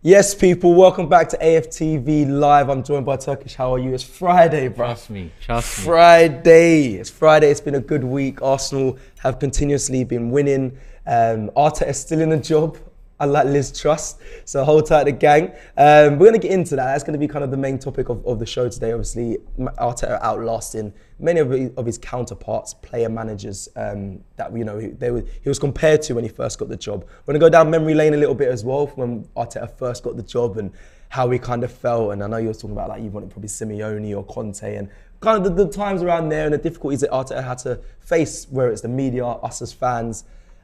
Yes, people, welcome back to AFTV Live. I'm joined by Turkish. How are you? It's Friday, bro. Trust me. Friday. It's Friday. It's been a good week. Arsenal have continuously been winning. Arteta is still in the job, unlike Liz Truss. So hold tight, the gang. We're going to get into that. That's going to be kind of the main topic of the show today. Obviously, Arteta outlasting many of his counterparts, player managers that he was compared to when he first got the job. We're going to go down memory lane a little bit as well from when Arteta first got the job and how he kind of felt. And I know you were talking about like you wanted probably Simeone or Conte and kind of the times around there and the difficulties that Arteta had to face, where it's the media, us as fans,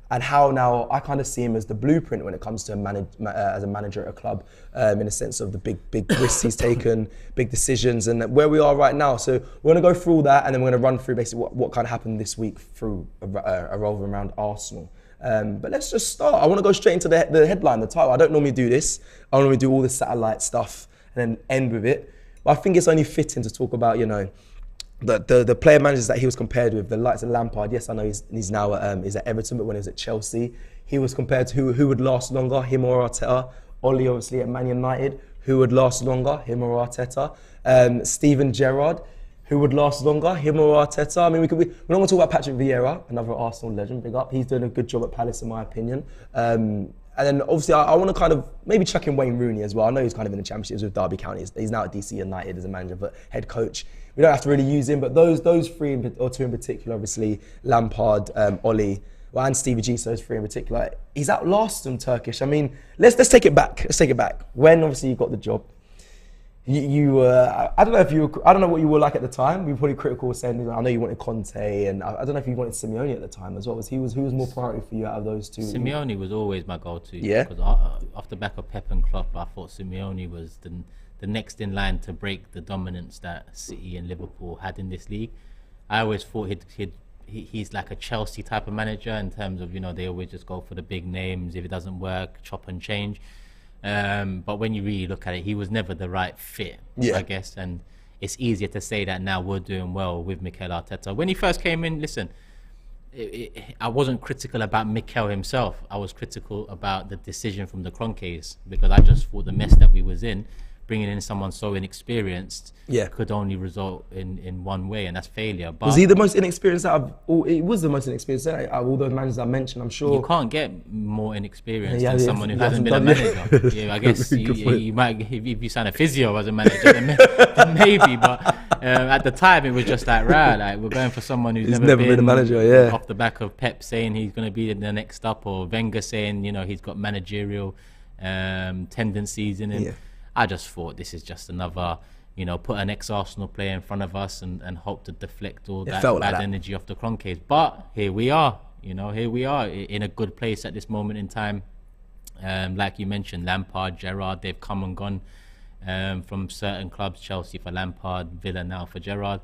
and how now I kind of see him as the blueprint when it comes to as a manager at a club, in a sense of the big risks he's taken, big decisions, and where we are right now. So we're going to go through all that, and then we're going to run through basically what kind of happened this week through a revolve around Arsenal. But let's just start. I want to go straight into the headline, the title. I don't normally do this. I normally do all the satellite stuff and then end with it. But I think it's only fitting to talk about, the player managers that he was compared with, the likes of Lampard. Yes, I know he's now he's at Everton, but when he was at Chelsea, he was compared to who would last longer, him or Arteta. Oli, obviously, at Man United, who would last longer, him or Arteta. Steven Gerrard, who would last longer, him or Arteta. I mean, we're not going to talk about Patrick Vieira, another Arsenal legend, big up. He's doing a good job at Palace, in my opinion. And then obviously I want to kind of maybe chuck in Wayne Rooney as well. I know he's kind of in the championships with Derby County. He's now at DC United as a manager, but head coach. We don't have to really use him, but those three or two in particular, obviously Lampard, Oli, and Stevie G, so those three in particular, he's outlasted them, Turkish. I mean, let's take it back. Let's take it back. When obviously you got the job, I don't know what you were like at the time. We were probably critical, saying, I know you wanted Conte, and I don't know if you wanted Simeone at the time as well. Who was more priority for you out of those two? Simeone was always my go-to. Yeah. Because off the back of Pep and Klopp, I thought Simeone was the next in line to break the dominance that City and Liverpool had in this league. I always thought he's like a Chelsea type of manager in terms of, they always just go for the big names. If it doesn't work, chop and change. But when you really look at it, he was never the right fit, I guess. And it's easier to say that now we're doing well with Mikel Arteta. When he first came in, listen, I wasn't critical about Mikel himself. I was critical about the decision from the Kroenkes, because I just thought the mess that we was in, bringing in someone so inexperienced could only result in one way, and that's failure. But was he the most inexperienced out of all? It was the most inexperienced out of all those managers I mentioned, I'm sure. You can't get more inexperienced than someone who hasn't been a manager. I guess you might, if you sign a physio as a manager, then maybe. But at the time, it was just like, we're going for someone who's never been a manager. Off the back of Pep saying he's going to be the next up, or Wenger saying, he's got managerial tendencies in him. Yeah. I just thought this is just another, put an ex-Arsenal player in front of us and hope to deflect all that bad energy off the Kroenkes. But here we are, in a good place at this moment in time. Like you mentioned, Lampard, Gerrard, they've come and gone from certain clubs. Chelsea for Lampard, Villa now for Gerrard.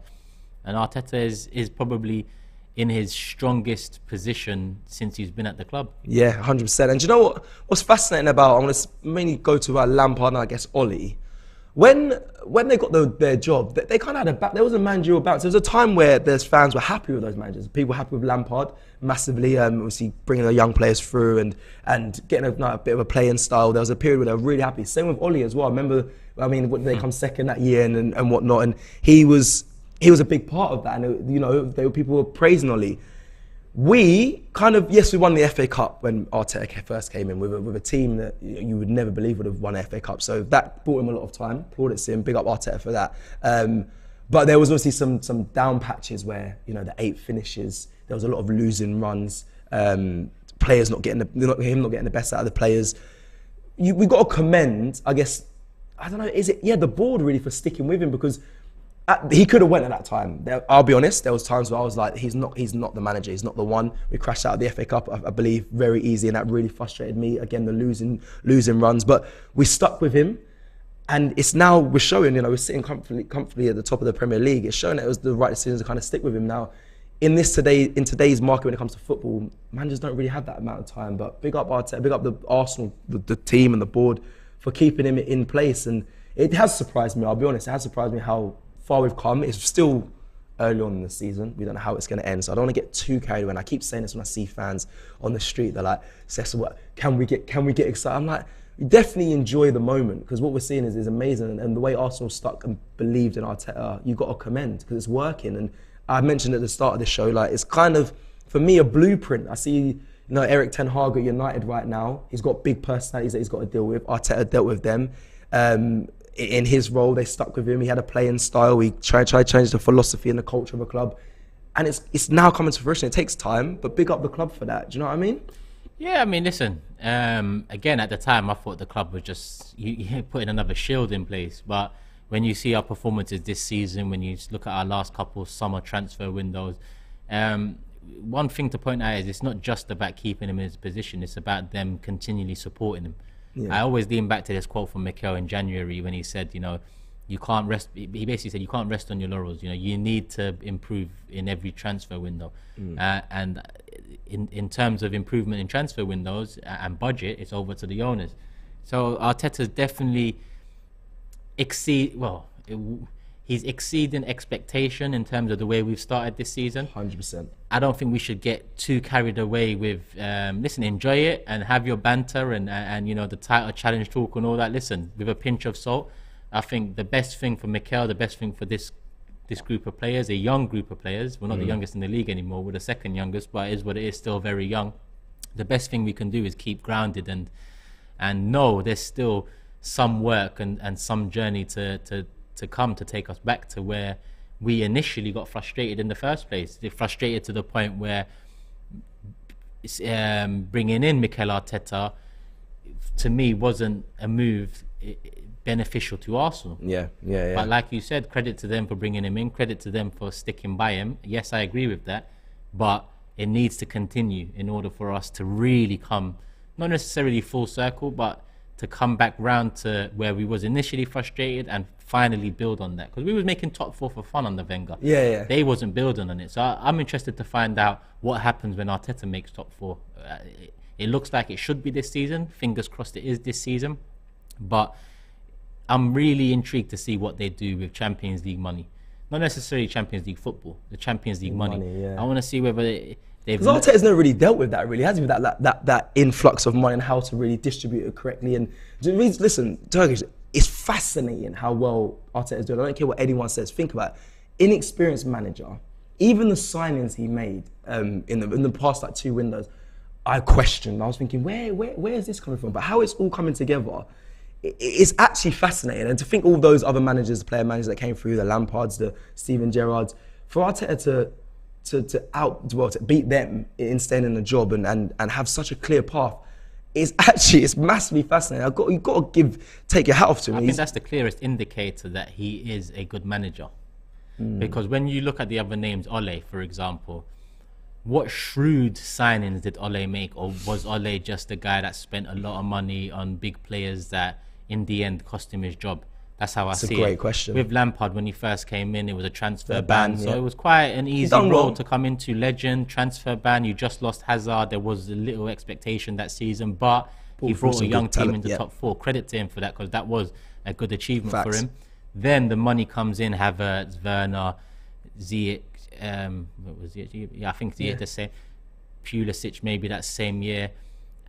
And Arteta is probably in his strongest position since he's been at the club. Yeah, 100%. And do you know what's fascinating about, I'm going to mainly go to Lampard and I guess Oli. When they got their job, they kind of had there was a managerial bounce. There was a time where there's fans were happy with those managers. People were happy with Lampard massively, obviously bringing the young players through and getting a bit of a playing style. There was a period where they were really happy. Same with Oli as well. I remember, when they come second that year and whatnot, and he was a big part of that, and people were praising Oli. We kind of, we won the FA Cup when Arteta first came in with a team that you would never believe would have won an FA Cup. So that brought him a lot of time. Plaudits him, big up Arteta for that. But there was obviously some down patches where the 8 finishes. There was a lot of losing runs. Players not getting the best out of the players. We got to commend, I guess. I don't know. Is it the board really for sticking with him, because he could have went at that time. I'll be honest, there was times where I was like, he's not the manager, he's not the one. We crashed out of the FA Cup, I believe, very easy, and that really frustrated me. Again, the losing runs, but we stuck with him, and it's now we're showing, we're sitting comfortably at the top of the Premier League. It's showing that it was the right decision to kind of stick with him now. In today's market, when it comes to football, managers don't really have that amount of time. But big up Arteta, big up the Arsenal, the team and the board for keeping him in place. And it has surprised me, I'll be honest, it has surprised me how far we've come. It's still early on in the season. We don't know how it's going to end, so I don't want to get too carried away. And I keep saying this when I see fans on the street. They're like, "Cecil, can we get excited?" I'm like, you definitely enjoy the moment, because what we're seeing is amazing, and the way Arsenal stuck and believed in Arteta, you got to commend, because it's working. And I mentioned at the start of the show, like, it's kind of, for me, a blueprint. I see, Eric Ten Hag at United right now. He's got big personalities that he's got to deal with. Arteta dealt with them. In his role, they stuck with him. He had a playing style. He tried to change the philosophy and the culture of a club. And it's now coming to fruition. It takes time, but big up the club for that. Do you know what I mean? Yeah, I mean, listen, again, at the time, I thought the club was just putting another shield in place. But when you see our performances this season, when you look at our last couple summer transfer windows, one thing to point out is it's not just about keeping him in his position, it's about them continually supporting him. Yeah. I always lean back to this quote from Mikel in January when he said, you can't rest. He basically said you can't rest on your laurels. You need to improve in every transfer window. And in terms of improvement in transfer windows and budget, it's over to the owners. So Arteta's definitely he's exceeding expectation in terms of the way we've started this season. 100%. I don't think we should get too carried away with, listen, enjoy it and have your banter and the title challenge talk and all that. Listen, with a pinch of salt. I think the best thing for Mikel, the best thing for this group of players, a young group of players, we're not the youngest in the league anymore, we're the second youngest, but it is what it is, still very young. The best thing we can do is keep grounded and know there's still some work and some journey to come to take us back to where we initially got frustrated in the first place. They're frustrated to the point where bringing in Mikel Arteta, to me, wasn't a move beneficial to Arsenal. Yeah. But like you said, credit to them for bringing him in, credit to them for sticking by him. Yes, I agree with that, but it needs to continue in order for us to really come, not necessarily full circle, but to come back round to where we was initially frustrated and finally build on that, because we was making top four for fun under Wenger. Yeah. They wasn't building on it. So I'm interested to find out what happens when Arteta makes top four. It looks like it should be this season. Fingers crossed it is this season. But I'm really intrigued to see what they do with Champions League money. Not necessarily Champions League football, the Champions League money. Yeah. I want to see whether they've... Because Arteta's never really dealt with that, really, has he? With that influx of money and how to really distribute it correctly. And listen, Turkish, it's fascinating how well Arteta's doing. I don't care what anyone says. Think about it. Inexperienced manager, even the signings he made in the past like 2 windows, I questioned. I was thinking, where is this coming from? But how it's all coming together, it's actually fascinating. And to think all those other managers, player managers that came through, the Lampards, the Steven Gerrards, for Arteta to beat them in staying in the job and have such a clear path, it's massively fascinating. You've got to take your hat off to him. I think that's the clearest indicator that he is a good manager. Because when you look at the other names, Ole, for example, what shrewd signings did Ole make? Or was Ole just a guy that spent a lot of money on big players that in the end cost him his job? That's how I see it. That's a great question. With Lampard, when he first came in, it was a transfer ban. So it was quite an easy role to come into. Legend, transfer ban. You just lost Hazard. There was a little expectation that season, but he brought a young team into top 4. Credit to him for that, because that was a good achievement for him. Then the money comes in, Havertz, Werner, Ziyech, what was it? Yeah, I think Ziyech the same. Pulisic maybe that same year.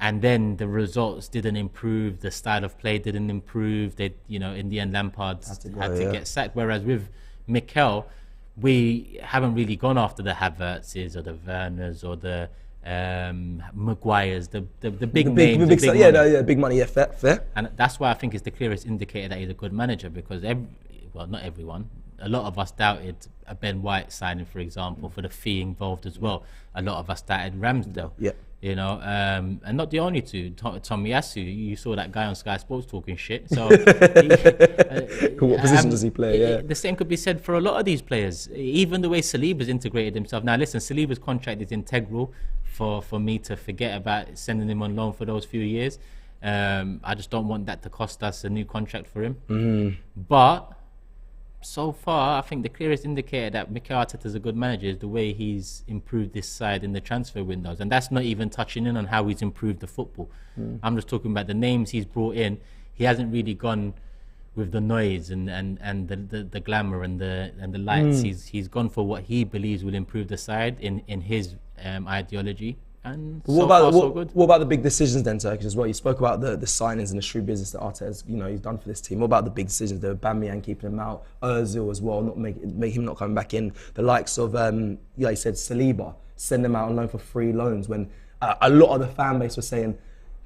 And then the results didn't improve, the style of play didn't improve. They, in the end, Lampard had to get sacked. Whereas with Mikel, we haven't really gone after the Havertzes or the Werners or the Maguires, the big names. Big money, fair. And that's why I think it's the clearest indicator that he's a good manager, because not everyone, a lot of us doubted a Ben White signing, for example, for the fee involved as well. A lot of us doubted Ramsdale. Yeah. And not the only two. Tommy Yasu, you saw that guy on Sky Sports talking shit. So, what position does he play? Yeah. The same could be said for a lot of these players. Even the way Saliba's integrated himself. Now, listen, Saliba's contract is integral for me to forget about sending him on loan for those few years. I just don't want that to cost us a new contract for him. But so far, I think the clearest indicator that Mikel Arteta is a good manager is the way he's improved this side in the transfer windows. And that's not even touching in on how he's improved the football. I'm just talking about the names he's brought in. He hasn't really gone with the noise and the glamour and the lights. He's gone for what he believes will improve the side in his ideology. and so good. What about the big decisions then, Turkish, as well? You spoke about the signings and the Shrewd business that Arteta's, he's done for this team. What about the big decisions? The Aubameyang keeping him out, Ozil as well, make him not coming back in. The likes of, he said Saliba, send him out on loan for free loans when a lot of the fan base was saying,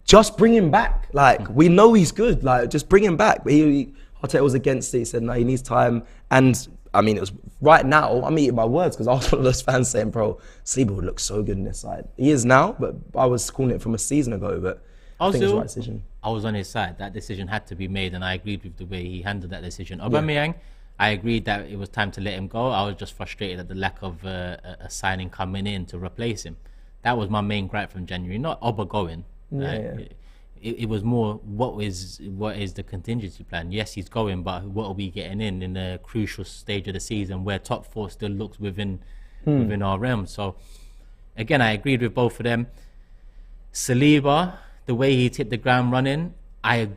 just bring him back. Like, we know he's good. Like, just bring him back. But Arteta was against it. He said, no, he needs time. And I mean, it was right now, I'm eating my words because I was one of those fans saying, bro, Saliba would look so good in this side. He is now, but I was calling it from a season ago, but I think it's the right decision. I was on his side. That decision had to be made, and I agreed with the way he handled that decision. Aubameyang, I agreed that it was time to let him go. I was just frustrated at the lack of a signing coming in to replace him. That was my main gripe from January, not Oba going. It was more, what is the contingency plan? Yes, he's going, but what are we getting in a crucial stage of the season where top four still looks within our realm? So again, I agreed with both of them. Saliba, the way he hit the ground running, I'm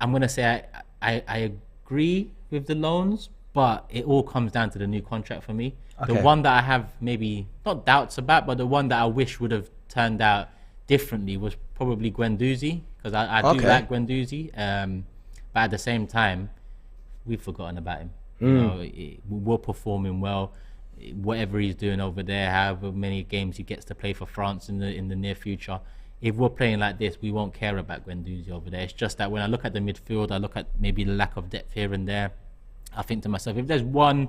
gonna say I agree with the loans, but it all comes down to the new contract for me. Okay. The one that I have maybe not doubts about, but the one that I wish would have turned out differently was probably Guendouzi, because I do like Guendouzi, but at the same time, we've forgotten about him. We're performing well. Whatever he's doing over there, however many games he gets to play for France in the near future, if we're playing like this, we won't care about Guendouzi over there. It's just that when I look at the midfield, I look at maybe the lack of depth here and there, I think to myself, if there's one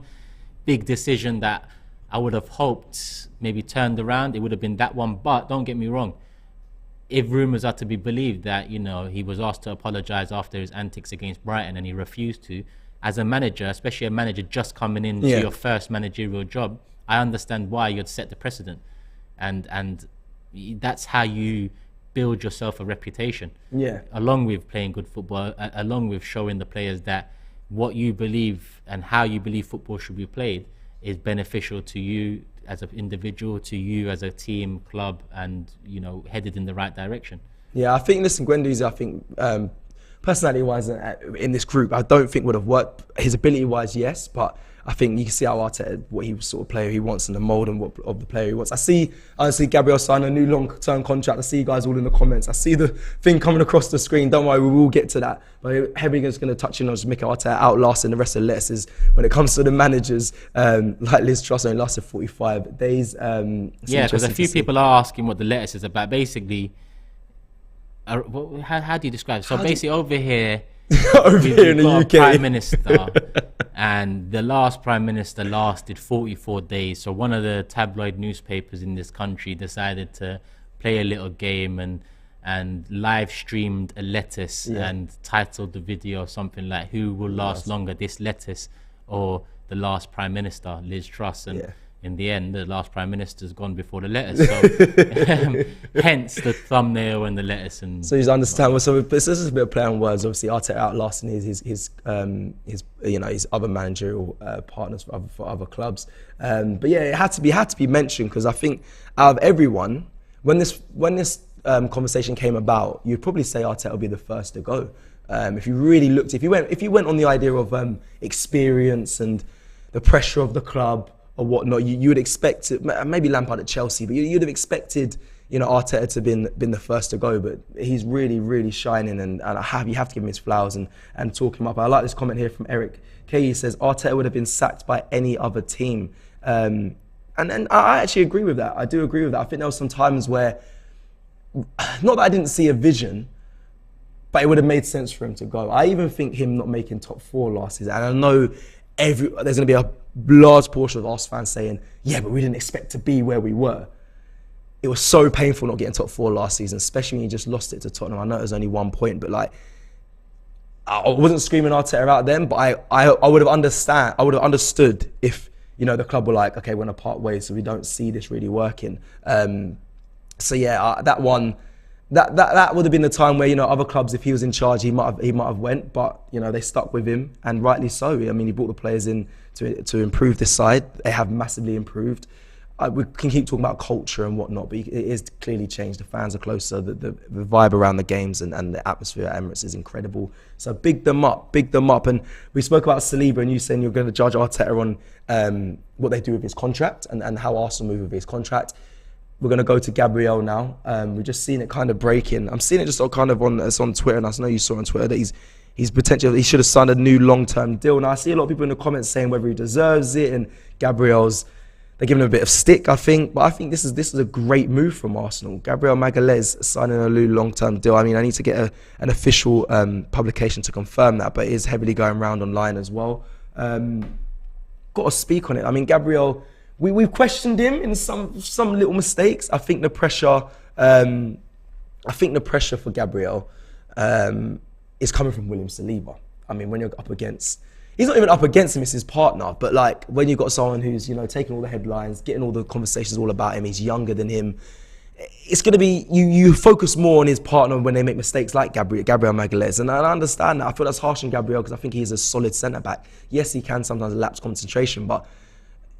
big decision that I would have hoped maybe turned around, it would have been that one. But don't get me wrong, if rumours are to be believed that, he was asked to apologise after his antics against Brighton and he refused to, as a manager, especially a manager just coming into your first managerial job, I understand why you'd set the precedent. And that's how you build yourself a reputation. Yeah. Along with playing good football, along with showing the players that what you believe and how you believe football should be played is beneficial to you as an individual, to you as a team, club, and headed in the right direction. Yeah, I think, listen, Guendouzi, I think personality-wise in this group, I don't think would have worked. His ability-wise, yes, but I think you can see how Arteta, what he sort of player he wants in the mould and what of the player he wants. I see Gabriel sign a new long-term contract. I see you guys all in the comments. I see the thing coming across the screen. Don't worry, we will get to that. But Hebbinger's going to touch in on Mikel Arteta outlasting the rest of the lettuces when it comes to the managers. Like Liz Truss only lasted 45 days. Because a few people are asking what the lettuce is about. Basically, how do you describe it? So basically over here, over here in the UK, Prime Minister, and the last Prime Minister lasted 44 days. So one of the tabloid newspapers in this country decided to play a little game and live streamed a lettuce and titled the video something like "Who will last longer, this lettuce or the last Prime Minister, Liz Truss?" And in the end, the last Prime Minister's gone before the lettuce. So hence the thumbnail and the lettuce. And so you understand. Well, so this is a bit of play on words. Obviously, Arteta outlasting his other managerial partners for other clubs. But yeah, it had to be mentioned because I think out of everyone, when this conversation came about, you'd probably say Arteta would be the first to go. If you really looked, if you went on the idea of experience and the pressure of the club or whatnot, you would expect it, maybe Lampard at Chelsea, but you'd have expected, Arteta to have been the first to go. But he's really, really shining, and you have to give him his flowers and talk him up. I like this comment here from Eric K. He says Arteta would have been sacked by any other team, and I actually agree with that. I do agree with that. I think there were some times where, not that I didn't see a vision, but it would have made sense for him to go. I even think him not making top four last season, and I know there's going to be a large portion of us fans saying, yeah, but we didn't expect to be where we were. It was so painful not getting top four last season, especially when you just lost it to Tottenham. I know it was only 1 point, but I wasn't screaming Arteta out then, but I would have understood if, the club were like, okay, we're going to part ways, so we don't see this really working. That one, that would have been the time where, other clubs, if he was in charge, he might have went, but they stuck with him, and rightly so. I mean, he brought the players in to improve this side. They have massively improved. We can keep talking about culture and whatnot, but it is clearly changed. The fans are closer. The vibe around the games and the atmosphere at Emirates is incredible. So big them up. And we spoke about Saliba, and you saying you're going to judge Arteta on what they do with his contract and how Arsenal move with his contract. we're going to go to Gabriel now. We've just seen it kind of breaking. I'm seeing it just kind of it's on Twitter, and I know you saw on Twitter that he's potentially, he should have signed a new long-term deal. Now I see a lot of people in the comments saying whether he deserves it, and they're giving him a bit of stick, I think. But I think this is a great move from Arsenal. Gabriel Magalhaes signing a new long-term deal. I mean, I need to get an official publication to confirm that, but it is heavily going around online as well. Got to speak on it. I mean, Gabriel, we've questioned him in some little mistakes. I think the pressure for Gabriel is coming from William Saliba. I mean, when you're up against, he's not even up against him, it's his partner. But like, when you've got someone who's, taking all the headlines, getting all the conversations all about him, he's younger than him. It's going to be, you focus more on his partner when they make mistakes like Gabriel Magalhaes. And I understand that. I feel that's harsh on Gabriel because I think he's a solid centre-back. Yes, he can sometimes lapse concentration, but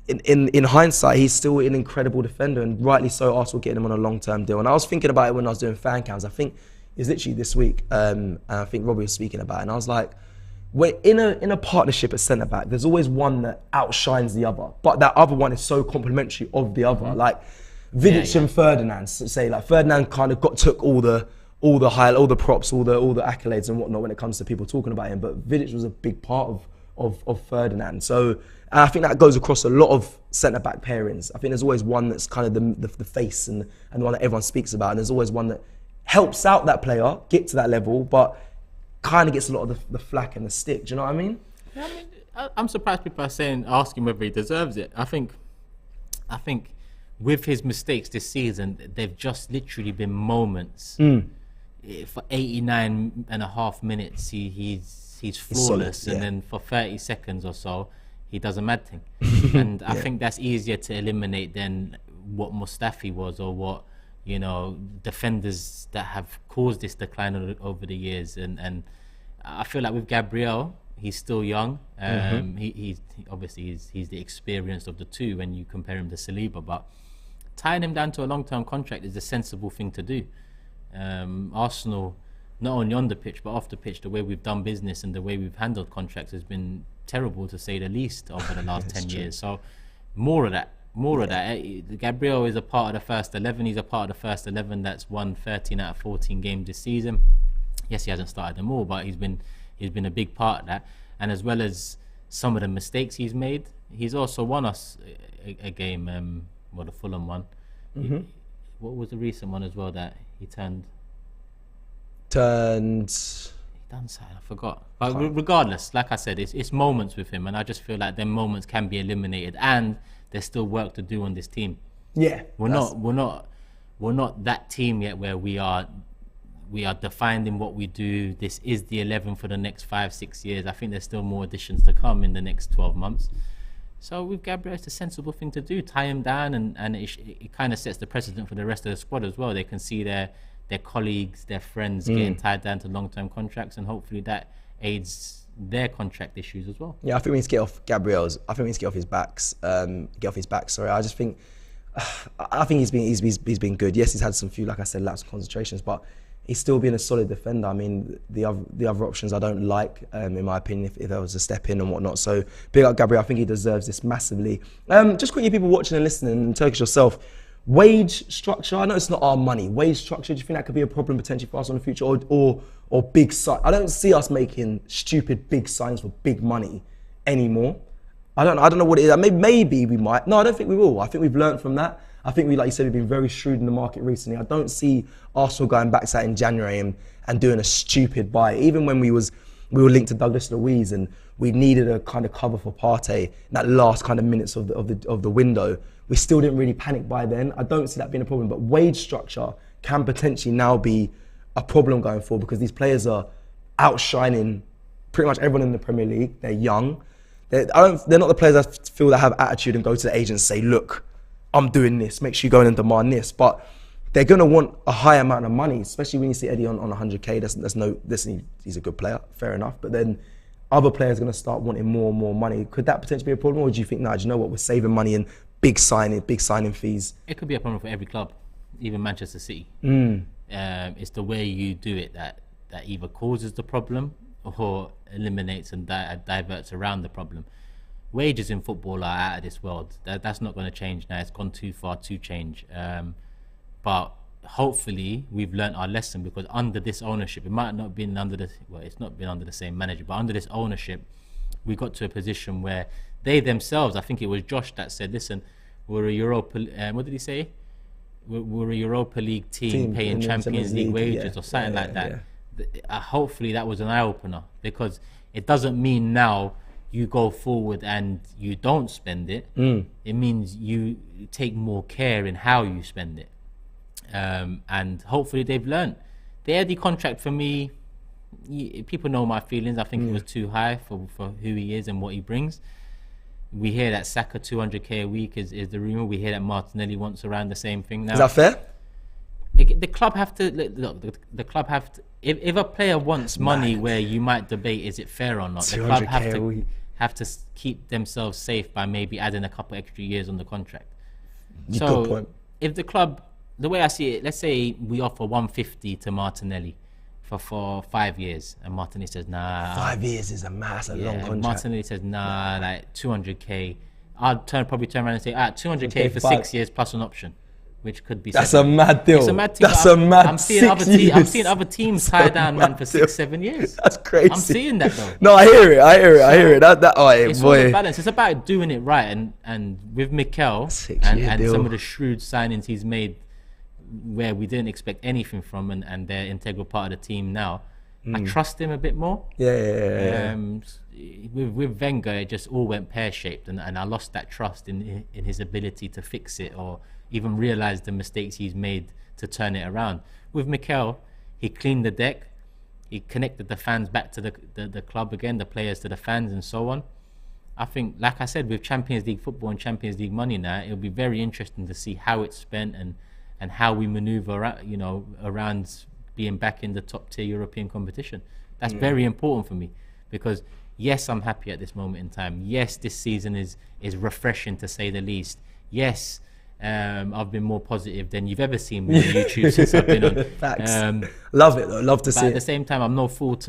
in hindsight, he's still an incredible defender, and rightly so, Arsenal getting him on a long-term deal. And I was thinking about it when I was doing fan cams. I think it was literally this week, and I think Robbie was speaking about it, and I was like, we're in a partnership at centre-back, there's always one that outshines the other, but that other one is so complementary of the other. Like Vidic and Ferdinand, say, like Ferdinand kind of took all the props, all the accolades and whatnot when it comes to people talking about him, but Vidic was a big part of Ferdinand. So I think that goes across a lot of centre-back pairings. I think there's always one that's kind of the face and the one that everyone speaks about, and there's always one that helps out that player get to that level, but kind of gets a lot of the flack and the stick. Do you know what I mean? Yeah, I mean, I'm surprised people are asking whether he deserves it. I think with his mistakes this season, they've just literally been moments. For 89 and a half minutes, he's flawless, solid, and then for 30 seconds or so, he does a mad thing. And I think that's easier to eliminate than what Mustafi was, or what, defenders that have caused this decline over the years. And I feel like with Gabriel, he's still young. He's obviously the experienced of the two when you compare him to Saliba, but tying him down to a long-term contract is a sensible thing to do. Arsenal, not only on the pitch but off the pitch, the way we've done business and the way we've handled contracts has been terrible, to say the least, over the last 10 years. So more of that. Gabriel is a part of the first 11. He's a part of the first 11 that's won 13 out of 14 games this season. Yes, he hasn't started them all, but he's been a big part of that. And as well as some of the mistakes he's made, he's also won us a game, the Fulham one. What was the recent one as well that he turned? He done something, I forgot. But regardless, like I said, it's moments with him, and I just feel like them moments can be eliminated, and there's still work to do on this team. Yeah, we're not that team yet where we are defined in what we do. This is the 11 for the next 5-6 years. I think there's still more additions to come in the next 12 months. So with Gabriel, it's a sensible thing to do. Tie him down, and it kind of sets the precedent for the rest of the squad as well. They can see their colleagues, their friends getting tied down to long-term contracts, and hopefully that aids their contract issues as well. Yeah, I think we need to get off Gabriel's. I think we need to get off his backs. Sorry, I just think. I think he's been good. Yes, he's had some few, like I said, lapse of concentrations, but he's still been a solid defender. I mean, the other options I don't like, in my opinion, if there was a step in and whatnot. So big up Gabriel. I think he deserves this massively. Just quickly, people watching and listening in Turkish yourself. Wage structure, I know it's not our money. Wage structure, do you think that could be a problem potentially for us in the future, or big sign? I don't see us making stupid big signs for big money anymore. I don't know what it is. Maybe we might. No, I don't think we will. I think we've learned from that. I think like you said, we've been very shrewd in the market recently. I don't see Arsenal going back to that in January and doing a stupid buy. Even when we were linked to Douglas Luiz and we needed a kind of cover for Partey in that last kind of minutes of the window, we still didn't really panic by then. I don't see that being a problem, but wage structure can potentially now be a problem going forward because these players are outshining pretty much everyone in the Premier League. They're young. They're not the players I feel that have attitude and go to the agent and say, look, I'm doing this, make sure you go in and demand this. But they're going to want a high amount of money, especially when you see Eddie on 100k. He's a good player, fair enough. But then other players are going to start wanting more and more money. Could that potentially be a problem? Or do you think, do you know what, we're saving money in big signing fees? It could be a problem for every club, even Manchester City. It's the way you do it that either causes the problem or eliminates and diverts around the problem. Wages in football are out of this world. That's not going to change now. It's gone too far to change. but hopefully we've learnt our lesson, because under this ownership, it might not have been under the, well, it's not been under the same manager, but under this ownership, we got to a position where they themselves, I think it was Josh that said, listen, we're a Europa, what did he say? We're a Europa League team paying Champions League wages or something like that. Hopefully that was an eye-opener, because it doesn't mean now you go forward and you don't spend it. It means you take more care in how you spend it. And hopefully they've learned. The Eddie contract, for me, people know my feelings. I think it was too high for who he is and what he brings. We hear that Saka 200k a week is the rumour. We hear that Martinelli wants around the same thing now. Is that fair? The club have to look. The club have to. If a player wants money, where you might debate is it fair or not, the club have to keep themselves safe by maybe adding a couple extra years on the contract. Good point. If the club, the way I see it, let's say we offer 150 to Martinelli for 5 years, and Martinelli says nah. 5 years is a long contract. Martinelli says nah, like 200k. I'll probably turn around and say 200k for 6 years plus an option, which could be. That's a mad deal. It's a mad deal. That's a mad. I'm seeing other teams tie down man for 6-7 years. That's crazy. I'm seeing that though. No, I hear it. It's all the balance. It's about doing it right, and with Mikel and some of the shrewd signings he's made, where we didn't expect anything from, and they're integral part of the team now. I trust him a bit more. With Wenger, it just all went pear-shaped, and I lost that trust in his ability to fix it or even realize the mistakes he's made to turn it around. With Mikel, he cleaned the deck, he connected the fans back to the club again, the players to the fans, and so on. I think, like I said, with Champions League football and Champions League money now, it'll be very interesting to see how it's spent and how we maneuver around being back in the top tier European competition. That's very important for me, because yes, I'm happy at this moment in time. Yes, this season is refreshing to say the least. Yes, I've been more positive than you've ever seen me on YouTube since I've been on. Facts. Love it though, love to see it. But at the same time, I'm no fool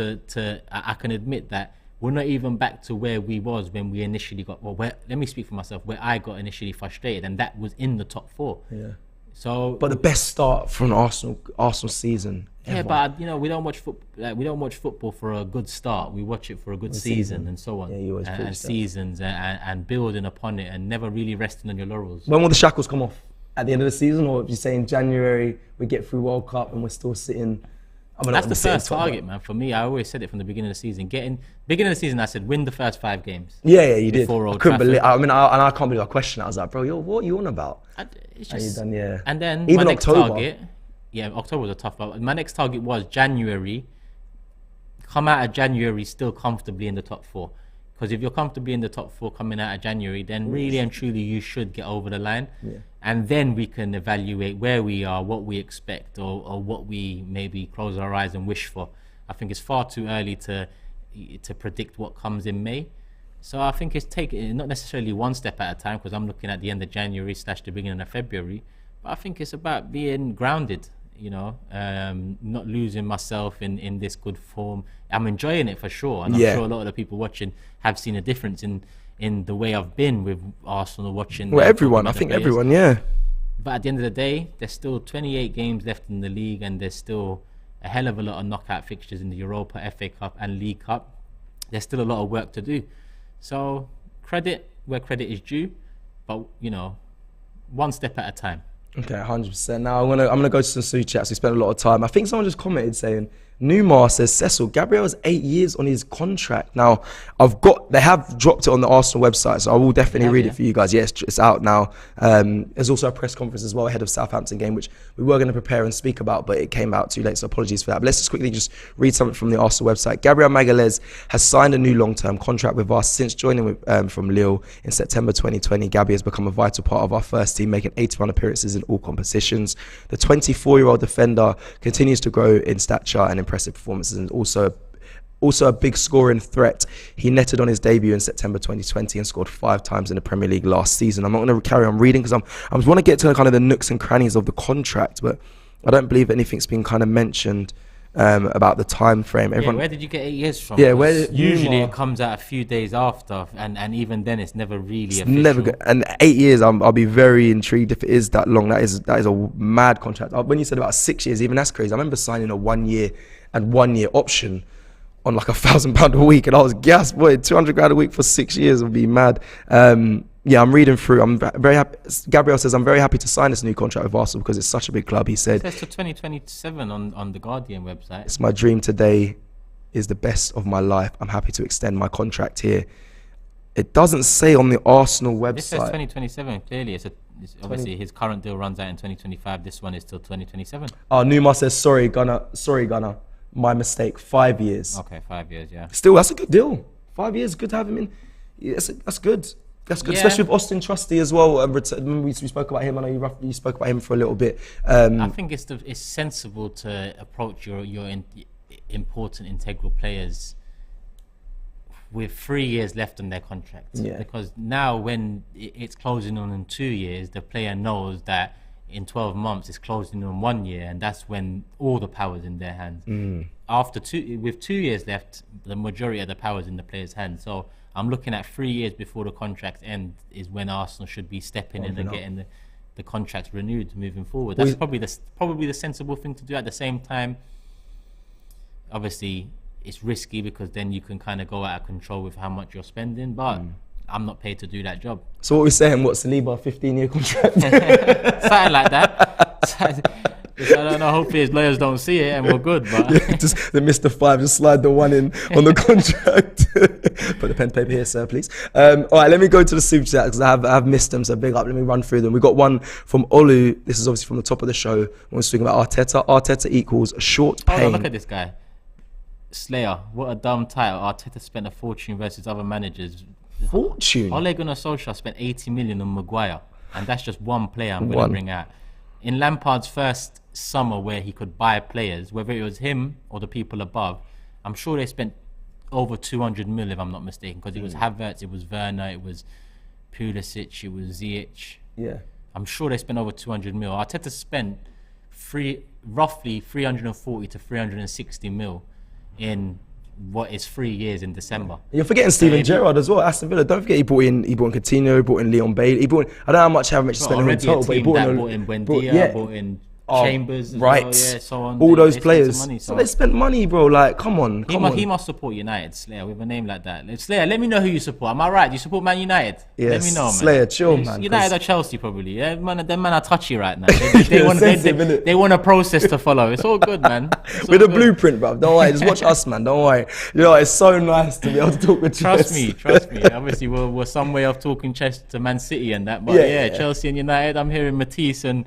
I can admit that we're not even back to where we was when we initially got, let me speak for myself, where I got initially frustrated, and that was in the top 4. Yeah. So, but the best start from Arsenal season. Yeah, but we don't watch football. We don't watch football for a good start. We watch it for a good season and so on. Yeah, you always and seasons and building upon it and never really resting on your laurels. When will the shackles come off? At the end of the season, or if you say in January we get through World Cup and we're still sitting? That's the first target, man. For me, I always said it from the beginning of the season. Beginning of the season, I said win the first 5 games. Yeah, you did. I couldn't believe. I can't believe I questioned it. I was like, bro, what are you on about? It's just, and then even my next October. Target, October was a tough one. My next target was January. Come out of January still comfortably in the top 4. Because if you're comfortably in the top 4 coming out of January, then really and truly you should get over the line. Yeah. And then we can evaluate where we are, what we expect, or what we maybe close our eyes and wish for. I think it's far too early to predict what comes in May. So I think it's taking not necessarily one step at a time, because I'm looking at the end of January / the beginning of February. But I think it's about being grounded, not losing myself in this good form. I'm enjoying it for sure, and I'm sure a lot of the people watching have seen a difference in the way I've been with Arsenal watching. Well, everyone, I think everyone, yeah. But at the end of the day, there's still 28 games left in the league, and there's still a hell of a lot of knockout fixtures in the Europa, FA Cup and League Cup. There's still a lot of work to do. So credit where credit is due, but one step at a time. Okay, 100%. Now I'm gonna go to some super chats. We spent a lot of time. I think someone just commented saying, Newmar says, Cecil, Gabriel has 8 years on his contract. Now, they have dropped it on the Arsenal website, so I will definitely read it for you guys. Yes, it's out now. There's also a press conference as well ahead of Southampton game, which we were going to prepare and speak about, but it came out too late, so apologies for that. But let's just quickly read something from the Arsenal website. Gabriel Magalhaes has signed a new long-term contract with us since joining from Lille in September 2020. Gabby has become a vital part of our first team, making 81 appearances in all competitions. The 24-year-old defender continues to grow in stature and impressive performances, and also a big scoring threat. He netted on his debut in September 2020 and scored 5 times in the Premier League last season. I'm not going to carry on reading because I want to get to kind of the nooks and crannies of the contract, but I don't believe anything's been kind of mentioned about the time frame. Everyone, where did you get 8 years from? Yeah, where usually it comes out a few days after, and even then it's never really official. Never good. And 8 years, I'll be very intrigued if it is that long. That is a mad contract. When you said about 6 years, even that's crazy. I remember signing a 1 year and 1 year option on like £1,000 a week, and I was gassed. Boy, 200 grand a week for 6 years would be mad. Yeah, I'm reading through. I'm very happy. Gabriel says, I'm very happy to sign this new contract with Arsenal because it's such a big club. He said, it says to 2027 on the Guardian website. It's my dream today is the best of my life. I'm happy to extend my contract here. It doesn't say on the Arsenal website. It says 2027. Clearly, it's obviously his current deal runs out in 2025. This one is till 2027. Oh, Numa says, sorry, Gunnar. My mistake. 5 years. Okay, 5 years, yeah. Still, that's a good deal. 5 years, good to have him in. Yes, that's good. That's good, especially with Austin Trusty as well. Remember we spoke about him. I know you spoke about him for a little bit. I think it's sensible to approach your important integral players with 3 years left on their contract. Yeah. Because now when it's closing on in 2 years, the player knows that in 12 months it's closing on 1 year, and that's when all the power's in their hands. With 2 years left, the majority of the power's in the player's hands. So I'm looking at 3 years before the contract end is when Arsenal should be stepping in and getting the contracts renewed moving forward. That's probably the sensible thing to do. At the same time, obviously it's risky because then you can kind of go out of control with how much you're spending, but I'm not paid to do that job. So what we're saying, what's Saliba, 15-year contract? Something like that. I don't know, hopefully his lawyers don't see it and we're good. But yeah, just the Mr. 5, just slide the one in on the contract. Put the pen paper here, sir, please. All right, let me go to the super chat because I have missed them, so big up. Let me run through them. We got one from Olu. This is obviously from the top of the show when we're speaking about Arteta. Arteta equals short pain. Oh, look at this guy. Slayer, what a dumb title. Arteta spent a fortune versus other managers. Fortune? Ole Gunnar Solskjaer spent 80 million on Maguire, and that's just one player I'm going to bring out. In Lampard's first summer where he could buy players, whether it was him or the people above, I'm sure they spent over 200 mil if I'm not mistaken, because it was Havertz, it was Werner, it was Pulisic, it was Ziyech. Yeah. I'm sure they spent over 200 mil. Arteta spent roughly 340 to 360 mil in what is 3 years in December. You're forgetting Steven Gerrard as well, Aston Villa. Don't forget he brought in Coutinho, he brought in Leon Bailey, I don't know how much he spent in total, but he brought in Buendia, brought in Chambers as right. well, yeah, so on. All those players. Money, so they spent money, bro. Like, come on. He must support United, Slayer, with a name like that. Slayer, let me know who you support. Am I right? Do you support Man United? Yes. Let me know, man. Slayer, chill, man. United or Chelsea, probably. Yeah, man, them man are touchy right now. They want a process to follow. It's all good, man. With a blueprint, bro. Don't worry. Just watch us, man. Don't worry. You know, it's so nice to be able to talk with Trust me. Obviously, we're some way off talking chess to Man City and that. But yeah, Chelsea and United, I'm hearing Matisse and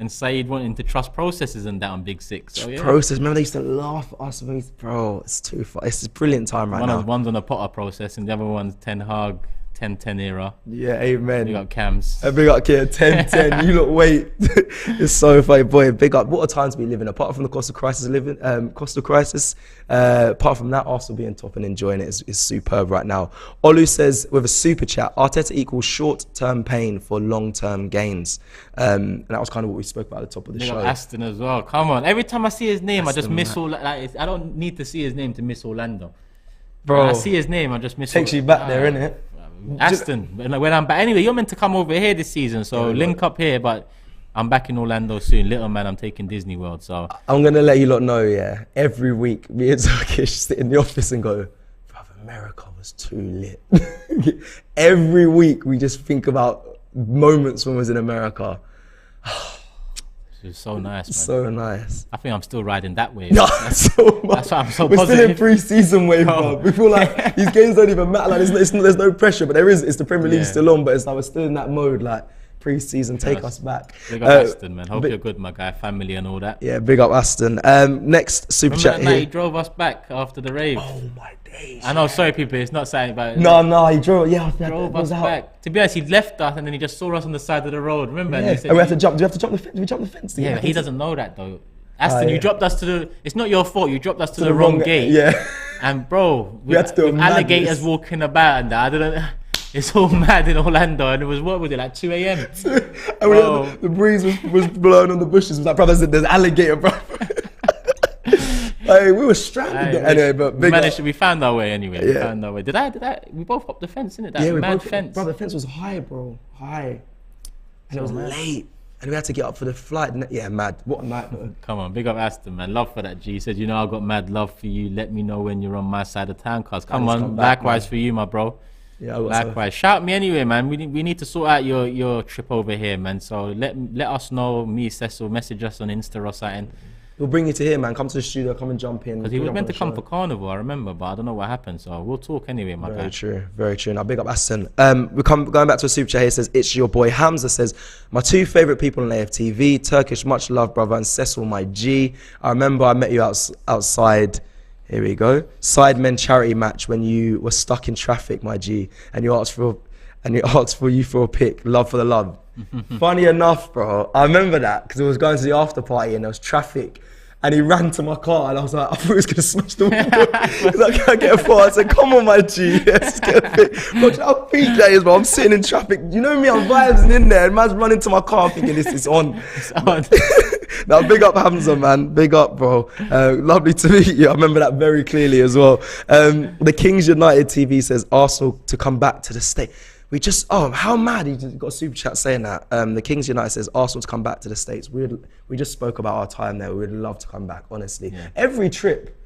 Said wanting to trust processes and that on Big Six. So, yeah. Process. Remember they used to laugh at us. Bro, it's too far. It's a brilliant time right now. One's on a Potter process and the other one's Ten Hag, 10-10 era. Yeah, amen. Big up Cams. Big up Kia, 10-10. You look, wait. It's so funny, boy. Big up. What a time to be living. Apart from the cost of crisis, apart from that, Arsenal being top and enjoying it is superb right now. Olu says with a super chat, Arteta equals short-term pain for long-term gains. And that was kind of what we spoke about at the top of the show. Aston as well. Come on. Every time I see his name, I just miss I don't need to see his name to miss Orlando. Bro, when I see his name, I just miss. Takes you back there, innit? Aston. When I'm back, anyway, you're meant to come over here this season, so link up here. But I'm back in Orlando soon. Little man, I'm taking Disney World. So I'm gonna let you lot know. Yeah, every week, me and Turkish sit in the office and go, "Bruv, America was too lit." Every week, we just think about moments when we was in America. It was so nice, man. So nice. I think I'm still riding that wave. No, so much. That's why I'm so We're positive. Still in pre-season wave, bro. We feel like these games don't even matter. Like there's no pressure, but there is. It's the Premier League still on, but it's like we're still in that mode. Like pre-season, take us back. Big up Aston, man. Hope you're good, my guy. Family and all that. Yeah, big up Aston. Next super chat here. He drove us back after the rave. Oh my days. I know. Sorry, people. It's not saying about it. No, he drove. Yeah, drove us back. To be honest, he left us and then he just saw us on the side of the road. Remember? Yeah. And we had to jump. Do we have to jump the fence? Did we jump the fence? Yeah, he doesn't know that though. Aston, you dropped us to the. It's not your fault. You dropped us to the wrong gate. Yeah. And bro, we had to do with alligators walking about and that. I didn't. It's all mad in Orlando, and it was what was it like 2 a.m. And the breeze was blowing on the bushes. It was like, brother, there's alligator, bro. Hey, we were stranded there. Anyway, but we found our way anyway. We found our way. Did I? We both hopped the fence, innit? That mad fence. Bro, the fence was high, bro. High. And it was late. And we had to get up for the flight. Yeah, mad. What a night, though. Come on, big up Aston, man. Love for that, G. He said, you know, I got mad love for you. Let me know when you're on my side of town, cuz. Come on, likewise for you, my bro. Yeah, likewise. Shout me anyway, man. We need to sort out your trip over here, man. So let us know. Me, Cecil, message us on Insta or something. We'll bring you to here, man. Come to the studio, come and jump in. Because he was meant to come for Carnival, I remember, but I don't know what happened. So we'll talk anyway, my guy. Very true, very true. Now, big up Aston. Going back to a super chat here. It says, it's your boy Hamza says, my two favourite people on AFTV, Turkish, much love, brother, and Cecil, my G. I remember I met you outside. Here we go. Sidemen charity match when you were stuck in traffic, my G, and you asked for you for a pick. Love for the love. Funny enough, bro, I remember that because it was going to the after party and there was traffic. And he ran to my car and I was like, I thought he was going to smash the window. He's like, can I get a photo? I said, come on, my G. Let's get a pic. Watch how peak that is, bro. I'm sitting in traffic. You know me, I'm vibes in there. And man's running to my car thinking this is on. It's on. Now, big up Hamza, man. Big up, bro. Lovely to meet you. I remember that very clearly as well. The Kings United TV says Arsenal to come back to the state. We just, how mad. He just got a super chat saying that. The Kings United says Arsenal to come back to the States. We just spoke about our time there. We'd love to come back, honestly. Yeah. Every trip.